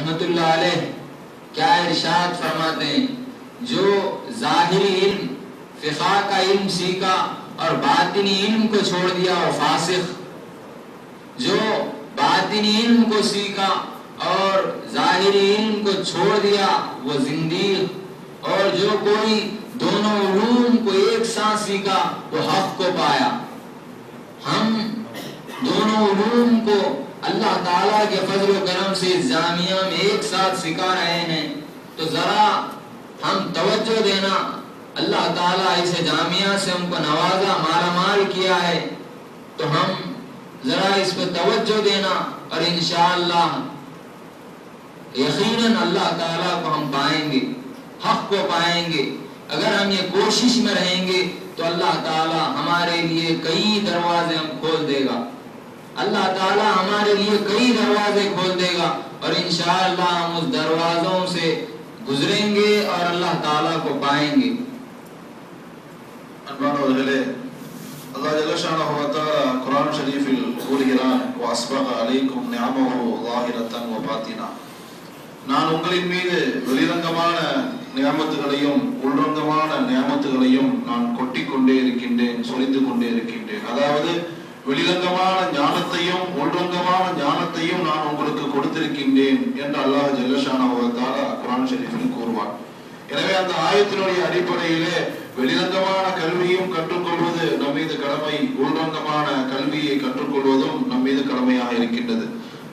रहमतुल्लाह अलैह क्या इरशाद फरमाते हैं, जो ज़ाहिरी इल्म फ़िक़ह का इल्म सीखा और बातिनी इल्म को छोड़ दिया वो फासिक, जो बातिनी इल्म को सीखा और ज़ाहिरी इल्म को छोड़ दिया वो ज़िंदीक़, और जो कोई दोनों उलूम को एक साथ सीखा वो हक़ को पाया। हम दोनों उलूम को अल्लाह ताला के फजल व करम से इस जामिया में एक साथ सिखा रहे हैं, तो ज़रा हम तवज्जो देना। अल्लाह ताला इस जामिया से हमको नवाजा, मालामाल किया है, तो हम ज़रा इस पर तवज्जो देना और इंशाअल्लाह यकीनन अल्लाह ताला को हम पाएंगे, हक़ को पाएंगे। अगर हम ये कोशिश में रहेंगे तो अल्लाह ताला हमारे लिए कई दरवाजे हम खोल देगा, अल्लाह ताला हमारे लिए कई दरवाजे खोल देगा और इंशाअल्लाह हम उस दरवाज़ों से गुजरेंगे और अल्लाह ताला को पाएंगे। அன்பானவர்களே, அல்லாஹ் ஜல்ல ஷானஹு வ தஆலா குர்ஆன் ஷரீஃபில் கூறுகிறான், வஸ்பக அலைக்கும் நிஅமஹு ஸாஹிரத்தன் வ பாத்தினா. நான் உங்களின் மீது வெளிரங்கமான நியமத்துகளையும் உள்ரங்கமான நியமத்துகளையும் நான் கொட்டிக்கொண்டே இருக்கின்றேன், சொரிந்து கொண்டே இருக்கின்றேன். அதாவது வெளிரங்கமான ஞானத்தையும் உள்ரங்கமான ஞானத்தையும் நான் உங்களுக்கு கொடுத்திருக்கின்றேன் என்று அல்லாஹ் ஜல்ல ஷானஹு வ தஆலா குர்ஆன் ஷரீஃபில் கூறுவார். எனவே அந்த ஆயத்தினுடைய அடிப்படையிலே வெளிரங்கமான கல்வியும் கற்றுக்கொள்வது நம் மீது கடமை, உள்ரங்கமான கல்வியை கற்றுக்கொள்வதும் நம் மீது கடமையாக இருக்கின்றது.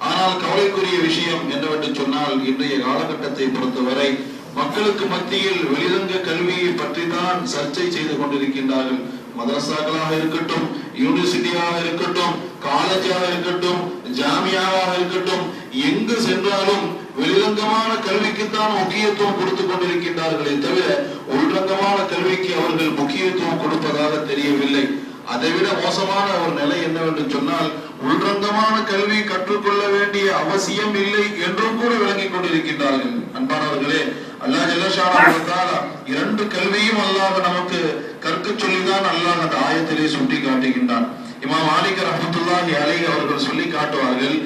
ஆனால் கவலைக்குரிய விஷயம் என்னவென்று சொன்னால், இன்றைய காலகட்டத்தை பொறுத்தவரை மக்களுக்கு மத்தியில் வெளிரங்க கல்வியை பற்றி தான் சர்ச்சை செய்து கொண்டிருக்கின்றார்கள். மதரசாக்களாக இருக்கட்டும், யூனிவர்சிட்டியாக இருக்கட்டும், காலேஜாக இருக்கட்டும், ஜாமியாவாக இருக்கட்டும், எங்கு சென்றாலும் வெளிரங்கமான கல்விக்குத்தான் முக்கியத்துவம் கொடுத்துக் கொண்டிருக்கின்றார்களே தவிர உள்ரங்கமான கல்விக்கு அவர்கள் முக்கியத்துவம் கொடுப்பதாக தெரியவில்லை. அதைவிட மோசமான ஒரு நிலை என்னவென்று சொன்னால், உள்ரங்கமான கல்வி கற்றுக்கொள்ள வேண்டிய அவசியம் இல்லை என்றும் கூட விளங்கிக் கொண்டிருக்கின்றார்கள். அன்பானவர்களே, அல்லாஹ் ஜல்ல ஷானஹு வ தஆலா இரண்டு கல்வியும் அல்லாஹ் நமக்கு கற்க சொல்லிதான் அல்லாஹ் அந்த ஆயத்திலே சுட்டி காட்டுகின்றான். இமாம் மாலிக் ரஹ்மத்துல்லாஹி அலைஹி அவர்கள் சொல்லி காட்டுவார்கள்,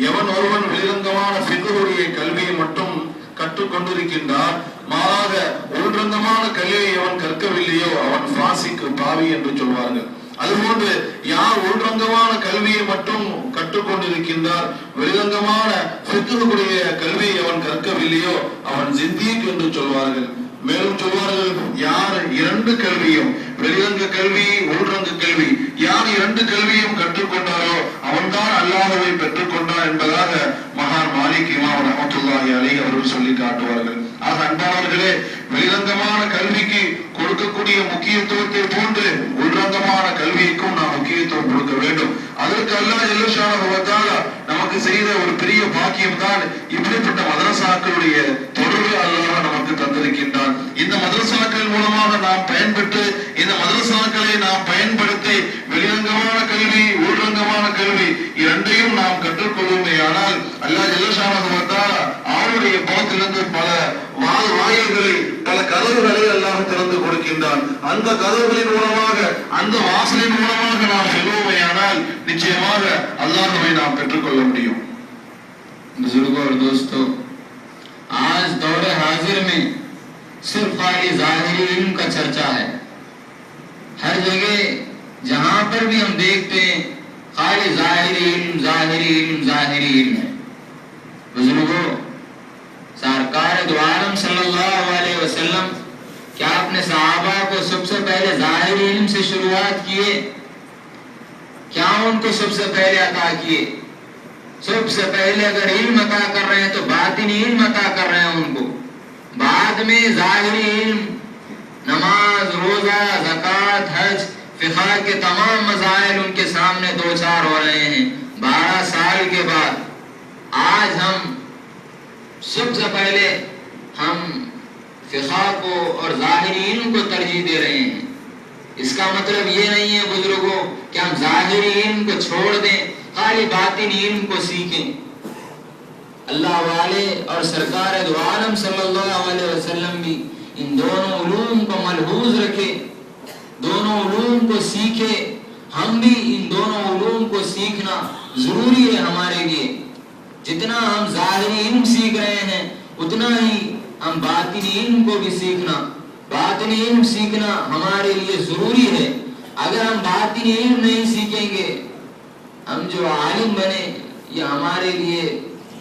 எவன் ஒருவன் வெளிரங்கமான ஃபிக்ஹுடைய கல்வியை மட்டும் கற்றுக் கொண்டிருக்கின்றான், மாறாக உள்ரங்கமான கல்வியை எவன் கற்கவில்லையோ அவன் ஃபாசிக், பாவி என்று சொல்வார்கள். அதுபோன்று யார் உள்ரங்கமான கல்வியை மட்டும் கற்றுக்கொண்டிருக்கின்றார், வெளிரங்கமான ஃபிக்ஹுடைய கல்வியை அவன் கற்கவில்லையோ அவன் ஜிந்தீக் என்று சொல்வார்கள். மேலும் சொல்வார்கள், யார் இரண்டு கல்வியும், வெளிரங்க கல்வி உள்ரங்க கல்வி, யார் இரண்டு கல்வியும் கற்றுக்கொண்டாரோ அவன்தான் அல்லாஹ்வை பெற்றுக்கொண்டார் என்பதாக மகான் மாலிக் இமாம் ரஹ்மத்துல்லாஹி அலைஹி அவர்கள் சொல்லி காட்டுவார்கள். ஆக அன்பானவர்களே, வெளிரங்கமான கல்விக்கு கொடுக்கக்கூடிய முக்கியத்துவத்தை போன்று உள்ரங்கமான கல்விக்கும் நாம் முக்கியத்துவம் கொடுக்க வேண்டும். அதற்கு அல்லாஹ் ஜல்ல ஷானஹு வ தஆலா நமக்கு செய்த ஒரு பெரிய பாக்கியம் தான் இப்படிப்பட்ட மதரசாக்களுடைய தொடர்பு அல்லாஹ் நமக்கு தந்திருக்கின்றான். இந்த மதரசாக்கள் மூலமாக நாம் பயன்பெற்று, இந்த மதரசாக்களை நாம் பயன்படுத்தி வெளிரங்கமான கல்வி உள்ரங்கமான கல்வி இரண்டையும் நாம் கற்றுக்கொள்ளுமையானால் அல்லாஹ் ஜல்ல ஷானஹு வ தஆலா அவருடைய புறத்திலிருந்து பல வாயில்களை, பல கதவுகளை அல்லாஹ் திறந்து கொடுக்கின்றான். அந்த கதவுகளின் மூலமாக, அந்த வாசலின் மூலமாக நாம் செல்வோமையானால் நிச்சயமாக அல்லாஹ்வை நாம் பெற்றுக்கொள்ள முடியும். बुजुर्गों और दोस्तों, आज दौरे हाजिर में सिर्फ खाली ज़ाहिरी इल्म का चर्चा है। हर जगह जहां पर भी हम देखते हैं खाली ज़ाहिरी इल्म, ज़ाहिरी इल्म, ज़ाहिरी इल्म है। बुजुर्गों, सरकार दो आलम सल्लल्लाहु अलैहि वसल्लम क्या अपने सहाबा को सबसे पहले ज़ाहिरी इल्म से शुरुआत किए? क्या उनको सबसे पहले अता किए? सबसे पहले अगर इल्म अता कर रहे हैं तो बातिनी इल्म अता कर रहे हैं उनको, बाद में ज़ाहिरी इल्म, नमाज, रोजा, ज़कात, हज, फ़िक़ह के तमाम मसाइल उनके सामने दो चार हो रहे हैं 12 साल के बाद। आज हम सबसे पहले हम फ़िक़ह को और ज़ाहिरी इल्म को तरजीह दे रहे हैं। इसका मतलब ये नहीं है बुजुर्गों कि हम ज़ाहिरी इल्म को छोड़ दें, खाली बातिनी इल्म को सीखें। अल्लाह वाले और सरकार दो आलम सल्लल्लाहु अलैहि वसल्लम भी इन दोनों उलूम को मलहूज रखे, दोनों उलूम को सीखे। हम भी इन दोनों उलूम को सीखना जरूरी है हमारे लिए। जितना हम ज़ाहिरी इल्म सीख रहे हैं उतना ही हम बातिनी इल्म को भी सीखना, बातिनी इल्म सीखना हमारे लिए जरूरी है। अगर हम बातिनी इल्म नहीं सीखेंगे, हम जो आलिम बने ये हमारे लिए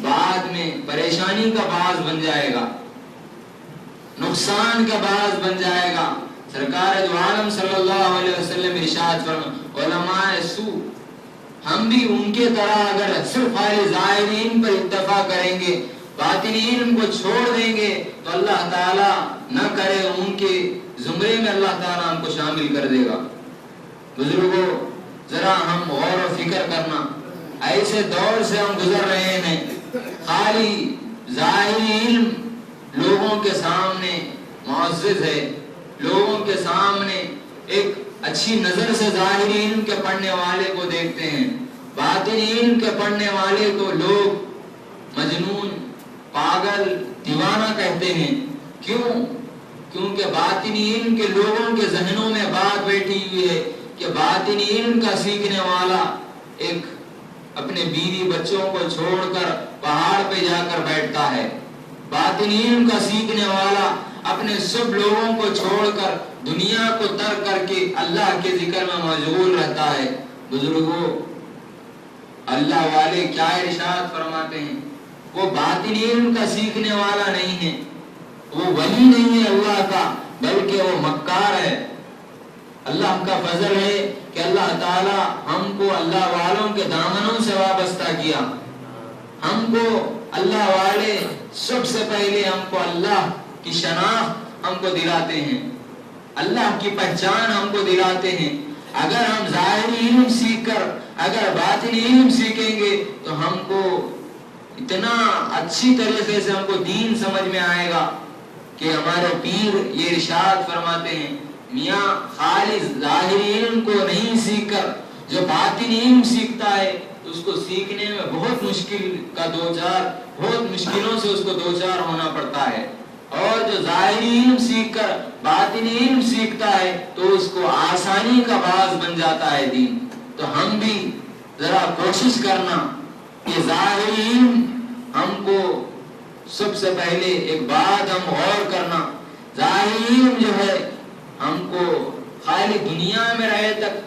बाद में परेशानी का बाज बन जाएगा, नुकसान का बाज बन जाएगा। सरकार दो आलम सल्लल्लाहु अलैहि वसल्लम इरशाद फरमाते उलमाए सू, हम भी उनके तरह अगर सिर्फ खाली ज़ाहिरी इल्म पर इत्तफा करेंगे, बातिनी इल्म को छोड़ देंगे, तो अल्लाह ताला न करे उनके जुमरे में अल्लाह ताला हमको शामिल कर देगा। बुजुर्गों, जरा हम गौर और फिक्र करना, ऐसे दौर से हम गुजर रहे हैं, खाली ज़ाहिरी इल्म लोगों के सामने मुअज़्ज़ज़ है, लोगों के सामने एक अच्छी नजर से ज़ाहिरी इल्म के पढ़ने वाले को देखते हैं, बातिनी इल्म के पढ़ने वाले को लोग मजनून, पागल, दीवाना कहते हैं। क्यों? क्योंकि बातिनी इल्म के लोगों के जहनों में बात बैठी हुई है कि बातिनी इल्म का सीखने वाला एक अपने बीवी बच्चों को छोड़कर पहाड़ पे जाकर बैठता है, बातिनी इल्म का सीखने वाला अपने सब लोगों को छोड़कर दुनिया को तर्क करके अल्लाह के जिक्र में मशगूल रहता है। बुजुर्गों, अल्लाह वाले क्या इरशाद फरमाते हैं, वो बातिनी इल्म का सीखने वाला नहीं है, वो वली नहीं है अल्लाह का, बल्कि वो मक्कार है। अल्लाह का फजल है कि अल्लाह ताला हमको अल्लाह वालों के दामनों से वाबस्ता किया। हमको अल्लाह वाले सबसे पहले हमको अल्लाह की शनाख्त हमको दिलाते हैं, अल्लाह की पहचान हमको दिलाते हैं। अगर हम ज़ाहिरी इल्म सीखकर अगर बातिनी इल्म सीखेंगे तो हमको इतना अच्छी तरीके से हमको दीन समझ में आएगा कि हमारे पीर ये इरशाद फरमाते हैं, मियाँ खाली ज़ाहिरी इल्म को नहीं सीखकर जो बातिनी इल्म सीखता है उसको सीखने में बहुत मुश्किलों से उसको दो चार होना पड़ता है, और जो ज़ाहिरी इल्म सीखकर बातिनी इल्म सीखता है तो उसको आसानी का बाज बन जाता है दीन। तो हम भी जरा कोशिश करना कि ज़ाहिरी इल्म हमको सबसे पहले एक बात हम गौर करना, ज़ाहिरी इल्म जो है हमको खाली दुनिया में रहे तक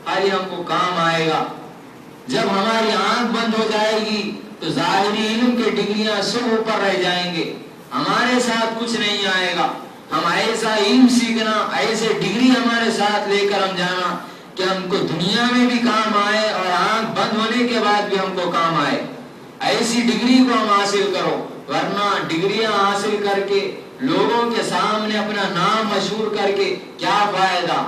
खाली हमको काम आएगा। जब हमारी आंख बंद हो जाएगी तो ज़ाहिरी इल्म के डिग्रियां सब ऊपर रह जाएंगे, हमारे साथ कुछ नहीं आएगा। हम ऐसा इल्म सीखना, ऐसे डिग्री हमारे साथ लेकर हम जाना कि हमको दुनिया में भी काम आए और आंख बंद होने के बाद भी हमको काम आए। ऐसी डिग्री को हम हासिल करो, वरना डिग्रियां हासिल करके लोगों के सामने अपना नाम मशहूर करके क्या फायदा।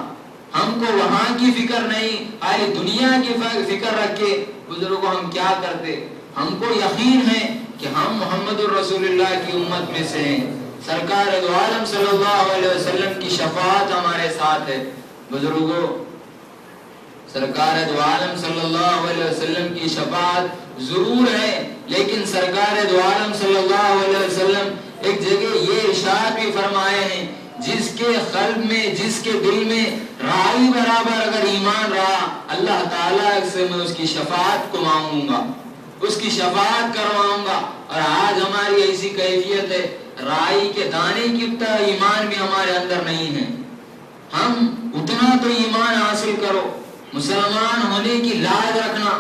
हमको वहां की फिक्र नहीं, खाली दुनिया की फिक्र रख के बुजुर्गों हम क्या करते। हमको यकीन है कि हम मोहम्मदुर रसूलुल्लाह की उम्मत में से हैं, सरकार दो आलम सल्लल्लाहु अलैहि वसल्लम की शफाअत हमारे साथ है। बुजुर्गों, सरकार दो आलम सल्लल्लाहु अलैहि वसल्लम की शफाअत जरूर है, लेकिन सरकार दो आलम सल्लल्लाहु अलैहि वसल्लम एक जगह ये इरशाद भी फरमाए हैं, जिसके कल्ब में, जिसके दिल में राई बराबर अगर ईमान रहा, अल्लाह ताला से मैं उसकी शफाअत को मांगूंगा, उसकी शफाअत करवाऊंगा। और आज हमारी ऐसी कैफियत है, राई के दाने की उतना ईमान भी हमारे अंदर नहीं है। हम उतना तो ईमान हासिल करो, मुसलमान होने की लाज रखना,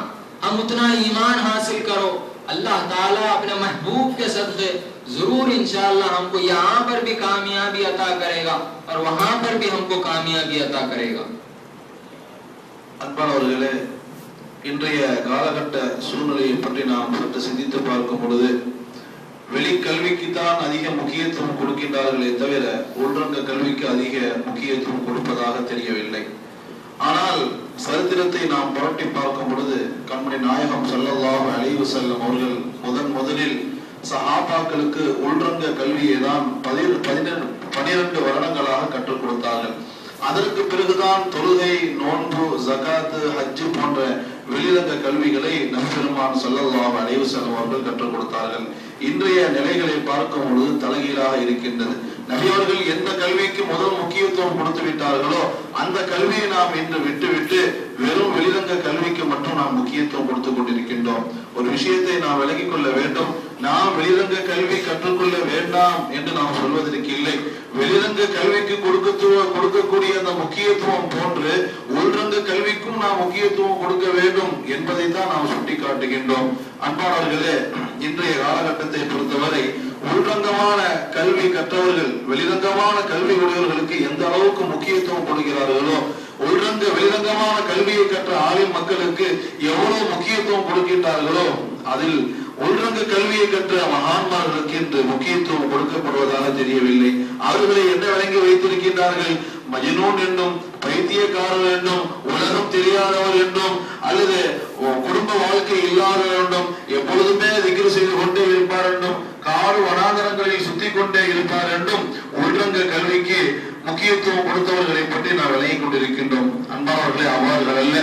हम उतना ईमान हासिल करो, अल्लाह ताला अपने महबूब के सदक़े जरूर इंशाअल्लाह हमको यहाँ पर भी कामयाबी अता करेगा और वहां पर भी हमको कामयाबी अता करेगा। அன்பானவர்களே, இன்றைய காலகட்ட சூழ்நிலையை பற்றி நாம் சற்று சிந்தித்து பார்க்கும் பொழுது வெளிக்கல்விக்கு தான் அதிக முக்கியத்துவம் கொடுக்கின்றார்களே தவிர ஒன்றங்க கல்விக்கு அதிக முக்கியத்துவம் கொடுப்பதாக தெரியவில்லை. ஆனால் சரித்திரத்தை நாம் புரட்டி பார்க்கும் பொழுது கண்மணி நாயகம் ஸல்லல்லாஹு அலைஹி வஸல்லம் அவர்கள் முதலில் சஹாபாக்களுக்கு உள்ரங்க கல்வியை தான் 12 வருடங்களாக கற்றுக் கொடுத்தார்கள். அதற்கு பிறகுதான் தொழுகை, நோன்பு, ஜகாத், ஹஜ் போன்ற வெளிரங்க கல்விகளை நபி பெருமான் ஸல்லல்லாஹு அலைஹி வஸல்லம் அவர்கள் கற்றுக் கொடுத்தார்கள். இன்றைய நிலைகளை பார்க்கும் பொழுது தலைகீழாக இருக்கின்றது. நபி அவர்கள் எந்த கல்விக்கு முதல் முக்கியத்துவம் கொடுத்து விட்டார்களோ அந்த கல்வியை நாம் இன்று விட்டுவிட்டு வெறும் வெளிரங்க கல்விக்கு மட்டும் நாம் முக்கியத்துவம் கொடுத்துக் கொண்டிருக்கின்றோம். ஒரு விஷயத்தை நாம் விளங்கிக் கொள்ள வேண்டும். நாம் வெளிரங்க கல்வி கற்றுக்கொள்ள வேண்டும் வேண்டாம் என்று நாம் சொல்வதற்கு இல்லை. வெளிரங்க கல்விக்கு கொடுக்கக்கூடிய அந்த முக்கியத்துவம் போன்று உள்ரங்க கல்விக்கும் நாம் முக்கியத்துவம் கொடுக்க வேண்டும் என்பதை தான் நாம் சுட்டி காட்டுகின்றோம். அன்பானவர்களே, இன்றைய காலகட்டத்தை பொறுத்தவரை உள்ரங்கமான கல்வி கற்றவர்கள் வெளிரங்கமான கல்வி உடையவர்களுக்கு எந்த அளவுக்கு முக்கியத்துவம் கொடுக்கிறார்களோ, வெளிரங்கமான கல்வியை கற்ற ஆலிம் மக்களுக்கு எவ்வளவு முக்கியத்துவம் கொடுக்கின்றார்களோ, அதில் உள்ரங்க கல்வியை கற்ற மகான்மார்களுக்கு என்று முக்கியத்துவம் கொடுக்கப்படுவதாக தெரியவில்லை. அவர்களை என்ன வழங்கி வைத்திருக்கின்றார்கள்? மஜ்னூன் என்றும், பைத்தியக்காரர் என்றும், உலகம் தெரியாதவர் என்றும், அல்லது குடும்ப வாழ்க்கை இல்லாதவர் என்றும், எப்பொழுதுமே திக்ர் செய்து கொண்டே இருப்பார் என்றும், காடு வனாந்தரங்களில் சுத்தி கொண்டே இருப்பார் என்றும் உள்ரங்க கல்விக்கு முக்கியத்துவம் கொடுத்தவர்களை பற்றி நாம் விளங்கிக் கொண்டிருக்கின்றோம். அன்பானவர்களே, அவ்வாறுகள் அல்ல.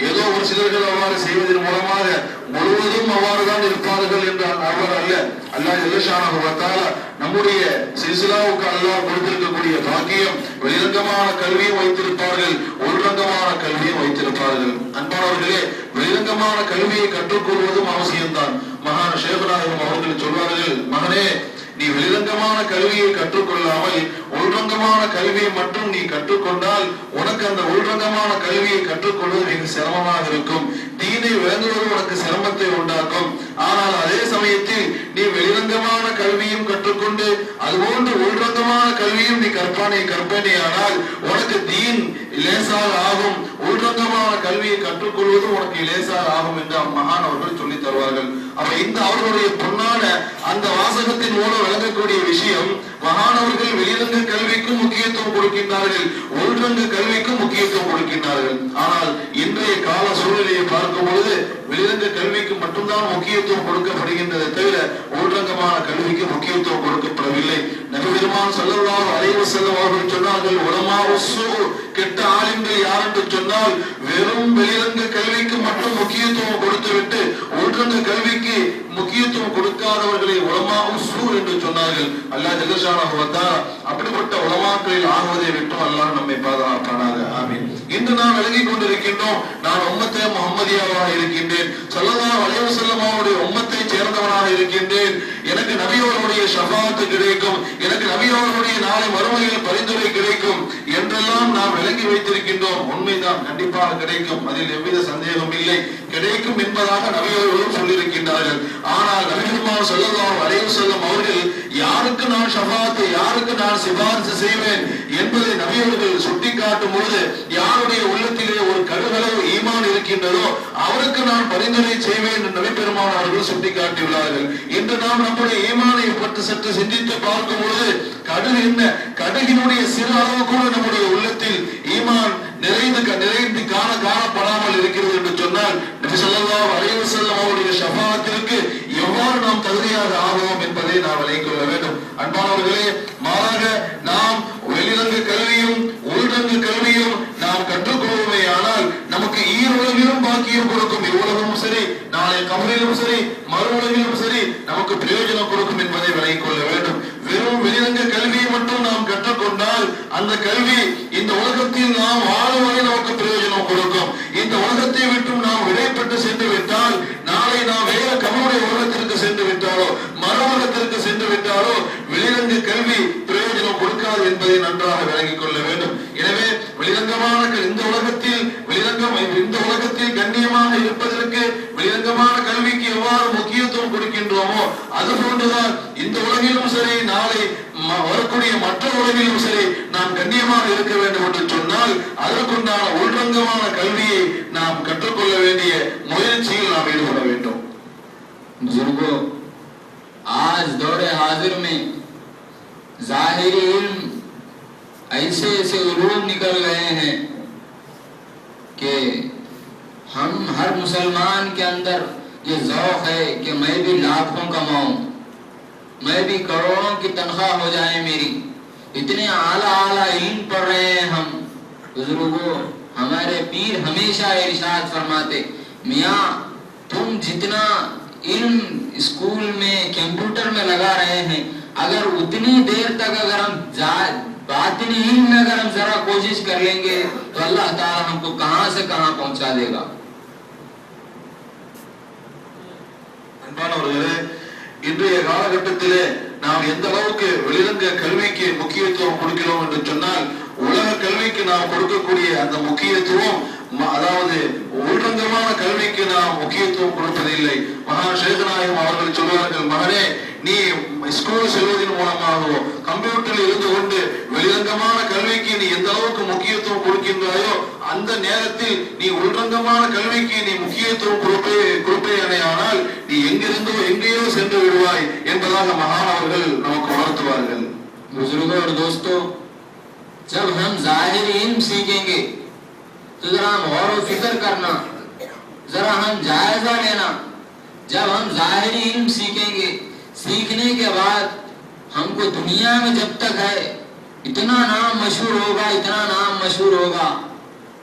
ஏதோ ஒரு சிலர்கள் அவ்வாறு செய்வதன் மூலமாக முழுவதும் அவ்வாறுதான் இருப்பார்கள் என்றால் அவ்வாறு அல்ல. அல்லாஹ் ஜல்லஷானஹு வ தஆலா நம்முடைய சில்சிலாவுக்கு அல்லாஹ் கொடுத்திருக்கக்கூடிய பாக்கியம் வெளிரங்கமான கல்வியும் வைத்திருப்பார்கள், உள்ரங்கமான கல்வியும் வைத்திருப்பார்கள். அன்பானவர்களே, வெளிரங்கமான கல்வியை கற்றுக்கொள்வதும் அவசியம்தான். மகான் ஷேகுநாயகம் அவர்கள் சொல்வார்கள், மகனே, நீ வெளிரங்கமான கல்வியை கற்றுக்கொள்ளாமல் உள்ரங்கமான கல்வியை மட்டும் நீ கற்றுக்கொண்டால் உனக்கு அந்த உள்ரங்கமான கல்வியை கற்றுக்கொள்வது மிக சிரமமாக இருக்கும். தீனை விளங்குவது உனக்கு சிரமத்தை உண்டாக்கும். ஆனால் அதே சமயத்தில் நீ வெளிரங்கமான கல்வியும் கற்றுக்கொண்டு அதுபோன்று உள்ரங்கமான கல்வியும் நீ கற்பனையானால் உனக்கு தீன் லேசாக ஆகும், உள்ரங்கமான கல்வியை கற்றுக்கொள்வது உனக்கு லேசாக ஆகும் என்று மகான் அவர்கள் சொல்லி தருவார்கள். அப்ப இந்த அவர்களுடைய பொன்னான அந்த வாசகத்தின் மூலம் விளங்கக்கூடிய விஷயம், மகானவர்கள் வெளிரங்க கல்விக்கும் முக்கியத்துவம் கொடுக்கின்றார்கள், உள்ரங்க கல்விக்கும் முக்கியத்துவம் கொடுக்கின்றார்கள். ஆனால் இன்றைய கால சூழ்நிலையை பார்க்கும் பொழுது வெளிரங்க கல்விக்கு மட்டும்தான் முக்கியத்துவம் கொடுக்கப்படுகின்றதை தவிர உள்ரங்கமான கல்விக்கு முக்கியத்துவம் கொடுக்கப்படவில்லை. நபி பெருமான் ஸல்லல்லாஹு அலைஹி வஸல்லம் அவர்கள் சொன்னார்கள், உலமாஉ ஸூ, கெட்ட ஆலிம்கள் யார் என்று சொன்னால் வெறும் வெளிரங்க கல்விக்கு மட்டும் முக்கியத்துவம் கொடுத்துவிட்டு உள்ரங்க கல்விக்கு முக்கியத்துவம் கொடுக்காதவர்களை உலமாஉ ஸூ என்று சொன்னார்கள். அல்லாஹ் ஜல்லஷானஹு வ தஆலா அப்படிப்பட்ட உலமாக்களில் ஆகுவதை விட்டும் அல்லாஹ் நம்மை பாதுகாப்பானாக. ஆமீன். இன்று நாம் விளங்கிக் கொண்டிருக்கின்றோம், நான் உம்மத்தே முஹம்மதியாவாக இருக்கின்றேன், ஸல்லல்லாஹு அலைஹி வஸல்லம் அவருடைய உம்மத்தை சேர்ந்தவனாக இருக்கின்றேன், எனக்கு நபி அவர்களுடைய ஷஃபாஅத் கிடைக்கும், எனக்கு நபி அவர்களுடைய நாளை மறுமையில் பரிந்துரை கிடைக்கும் என்றெல்லாம் நாம் விளங்கி வைத்திருக்கின்றோம். உண்மைதான், கண்டிப்பாக கிடைக்கும், அதில் எவ்வித சந்தேகம் இல்லை. கிடைக்கும் என்பதாக நபி அவர்களும் சொல்லியிருக்கின்றார்கள். ஆனால் நபி பெருமான் ஸல்லல்லாஹு அலைஹி வஸல்லம் அவர்கள் யாருக்கு நான் ஷஃபாஅத், யாருக்கு நான் சிபாரிசு செய்வேன் என்பதை நபி அவர்கள் சுட்டிக்காட்டும் பொழுது, யாருடைய உள்ளத்திலே ஒரு கடுகளவு ஈமான் இருக்கின்றதோ அவருக்கு நான் பரிந்துரை செய்வேன் என்று நபி பெருமான் அவர்கள் சுட்டிக்காட்டியுள்ளார்கள். இன்று நாம் நம்முடைய ஈமானை பற்றி சற்று சிந்தித்து பார்க்கும் பொழுது கடுகு என்ன, கடுகினுடைய சிறு அளவு கூட நம்முடைய உள்ளத்தில் ஈமான் நிறைந்து காணப்படாமல் இருக்கிறது என்று சொன்னால் நபி ஸல்லல்லாஹு அலைஹி வஸல்லம் அவருடைய ஷஃபாஅத்திற்கு எவ்வாறு நாம் தகுதியாக ஆவோம் என்பதை நாம் விளங்கிக் கொள்ள வேண்டும். அன்பானவர்களே, மாறாக நாம் வெளிரங்க கல்வியும் உள்ரங்க கல்வியும் நாம் கற்றுக்கொள்வோமே ஆனால் நமக்கு ஈருலகிலும் பாக்கியம் கொடுக்கும். இவ்வுலகமும் சரி, நாளை கபரிலும் சரி, மறு உலகிலும் சரி நமக்கு பிரயோஜனம் கொடுக்கும் என்பதை விளங்கிக் கொள்ள வேண்டும். வெறும் வெளிரங்க கல்வியை மட்டும் நாம் கற்றுக்கொண்டால் அந்த கல்வி இந்த உலகத்தில் நாம் வாழுவதை நமக்கு பிரயோஜனம் கொடுக்கும். இந்த உலகத்தை விட்டும் நாம் விடைபெற்று சென்று விட்டால், நாளை நாம் வேற கபருடைய உலகத்திற்கு சென்று விட்டாலோ மறு உலகத்திற்கு சென்று விட்டாலோ வெளிரங்க கல்வி பிரயோஜனம் கொடுக்காது என்பதை நன்றாக விளங்கிக் கொள்ள வேண்டும். எனவே வெளிரங்கமான இந்த உலகத்தில் கண்ணியமாக இருப்பதற்கு வெளிரங்கமான கல்விக்கு எவ்வாறு முக்கியத்துவம் கொடுக்கின்றோமோ அது போன்றுதான் இந்த உலகிலும் சரி, நாளை வரக்கூடிய மற்ற உலகிலும் சரி நாம் கண்ணியமாக இருக்க வேண்டும் என்று சொன்னால் அதற்குண்டான உள்ரங்கமான கல்வியை நாம் கற்றுக்கொள்ள வேண்டிய முயற்சியில் நாம் ஈடுபட வேண்டும். बुजुर्गों, आज दौरे हाजिर में जाहिरी इल्म ऐसे उलूम निकल गए हैं कि हम हर मुसलमान के अंदर ये ज़ौक़ है कि मैं भी लाखों कमाऊं, मैं भी करोड़ों की तनख्वाह हो जाए मेरी। इतने आला इल्म पढ़ रहे हैं हम। बुजुर्गों, हमारे पीर हमेशा इरशाद फरमाते, मियाँ तुम जितना इल्म स्कूल में कंप्यूटर में लगा रहे हैं, अगर उतनी देर तक अगर हम बातिनी इल्म में अगर हम जरा कोशिश कर लेंगे तो अल्लाह ताला हमको कहां से कहां पहुंचा देगा। அன்பானவர்களே, இன்றைய காலகட்டத்திலே நாம் எந்த அளவுக்கு வெளிரங்க கல்விக்கு முக்கியத்துவம் கொடுக்கிறோம் என்று சொன்னால், உலக கல்விக்கு நாம் கொடுக்கக்கூடிய அந்த முக்கியத்துவம், அதாவது உள்ரங்கமான கல்விக்கு நாம் முக்கியத்துவம் கொடுப்பதில்லை. மகான் ஷேகநாயகம் அவர்கள் சொல்வார்கள், மகனே, நீ ஸ்கூல் செல்வதன் மூலமாகவோ கம்ப்யூட்டரில் இருந்து கொண்டு வெளிரங்கமான கல்விக்கு நீ எந்த அளவுக்கு முக்கியத்துவம் கொடுக்கின்றாயோ அந்த நேரத்தில் நீ உள்ரங்கமான கல்விக்கு நீ முக்கியத்துவம் கொடுப்பேயானால் நீ எங்கேயோ சென்று விடுவாய் என்பதாக மகான் அவர்கள் நமக்கு உணர்த்துவார்கள். बुजुर्गों और दोस्तों, जब हम ज़ाहिरी इल्म सीखेंगे तो जरा हम गौर व फिक्र करना, जरा हम जायजा लेना। जब हम ज़ाहिरी इल्म सीखेंगे, सीखने के बाद हमको दुनिया में जब तक है इतना नाम मशहूर होगा, इतना नाम मशहूर होगा,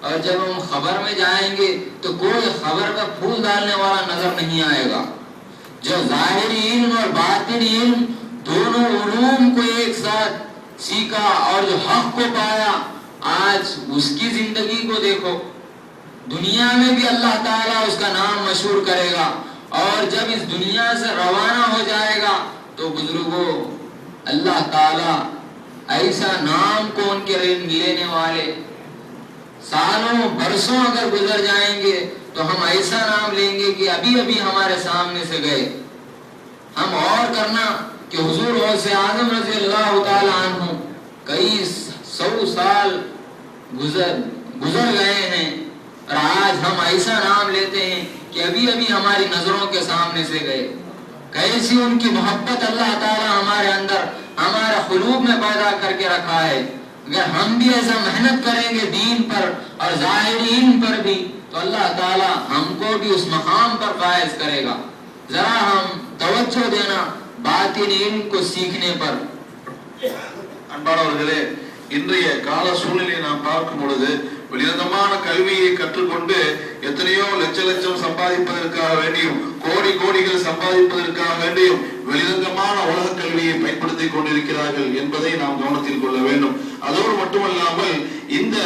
और जब हम खबर में जाएंगे तो कोई खबर का फूल डालने वाला नजर नहीं आएगा। जो ज़ाहिरी इल्म और बातिनी इल्म दोनों उलूम को एक साथ सीखा और जो हक को पाया, आज उसकी जिंदगी को देखो, दुनिया में भी अल्लाह ताला उसका नाम मशहूर करेगा, और जब इस दुनिया से रवाना हो जाएगा तो बुजुर्गों, अल्लाह ताला ऐसा नाम को उनके लेने वाले सालों बरसों अगर गुजर जाएंगे तो हम ऐसा नाम लेंगे कि अभी अभी हमारे सामने से गए। हम और करना कि हुजूर गौसे आज़म रज़ी अल्लाह ताला अन्हु कई 100 साल गुजर गए हैं, और आज हम ऐसा नाम लेते हैं कि अभी अभी हमारी नजरों के सामने से गए। कैसी उनकी मोहब्बत अल्लाह ताला हमारे अंदर, हमारे खुलूब में पैदा करके रखा है। अगर हम भी ऐसा मेहनत करेंगे दीन पर और ज़ाहिरी इल्म पर भी, तो अल्लाह ताला हमको भी उस मकाम पर फायज करेगा। जरा हम तवज्जो देना बातिनी इल्म को सीखने पर। அன்பானவர்களே, இன்றைய கால சூழ்நிலையை நாம் பார்க்கும் பொழுது வெளிரங்கமான கல்வியை கற்றுக்கொண்டு எத்தனையோ லட்சம் சம்பாதிப்பதற்காக வேண்டியும் கோடிகள் சம்பாதிப்பதற்காக வேண்டியும் வெளிரங்கமான உலக கல்வியை பயன்படுத்தி கொண்டிருக்கிறார்கள் என்பதை நாம் கவனத்தில் கொள்ள வேண்டும். அதோடு மட்டுமல்லாமல் இந்த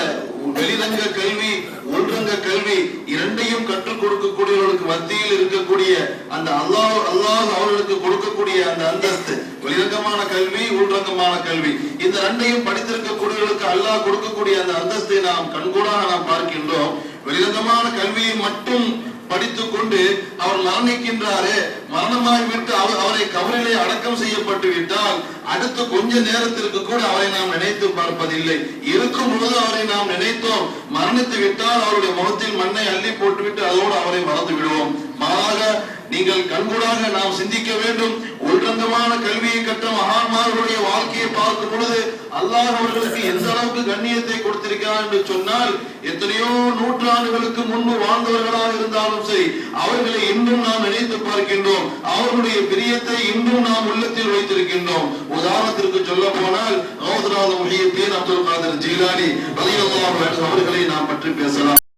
வெளிரங்க கல்வி உள்ரங்க கல்வி இரண்டையும் கற்றுக் கொடுக்கக்கூடியவர்களுக்கு மத்தியில் இருக்கக்கூடிய அந்த அல்லாஹ் அவர்களுக்கு கொடுக்கக்கூடிய அந்த அந்தஸ்து, வெளிரங்கமான கல்வி உள்ரங்கமான கல்வி, இந்த ரெண்டையும் படித்திருக்கக்கூடியவர்களுக்கு அல்லாஹ் கொடுக்கக்கூடிய அந்த அந்தஸ்தை நாம் கண்கூடாக நாம் பார்க்கின்றோம். வெளிரங்கமான கல்வியை மட்டும் படித்துக் கொண்டு அவர் மரணிக்கின்றாரே, மரணமாகிவிட்டு அவரை கபரிலே அடக்கம் செய்யப்பட்டு விட்டால் அடுத்து கொஞ்ச நேரத்திற்கு கூட அவரை நாம் நினைத்து பார்ப்பதில்லை. இருக்கும் பொழுது அவரை நாம் நினைத்தோம், மரணித்து விட்டால் அவருடைய முகத்தில் மண்ணை அள்ளி போட்டுவிட்டு அதோடு அவரை மறந்து விடுவோம். மாறாக நீங்கள் கண்கூடாக நாம் சிந்திக்க வேண்டும். உள்ரங்கமான கல்வியை கற்ற மகான்மார்களுடைய வாழ்க்கையை பார்க்கும் பொழுது அல்லாஹ் அவர்களுக்கு எந்த அளவுக்கு கண்ணியத்தை கொடுத்திருக்கிறார் என்று சொன்னால், எத்தனையோ நூற்றாண்டுகளுக்கு முன்பு வாழ்ந்தவர்களாக இருந்தாலும் சரி, அவர்களை இன்றும் நாம் நினைத்து பார்க்கின்றோம். அவர்களுடைய பிரியத்தை இன்றும் நாம் உள்ளத்தில் வைத்திருக்கின்றோம். உதாரணத்திற்கு சொல்ல போனால், அப்துல் காதர் ஜீலானி ரலியல்லாஹு அன்ஹு அவர்களை நாம் பற்றி பேசலாம்.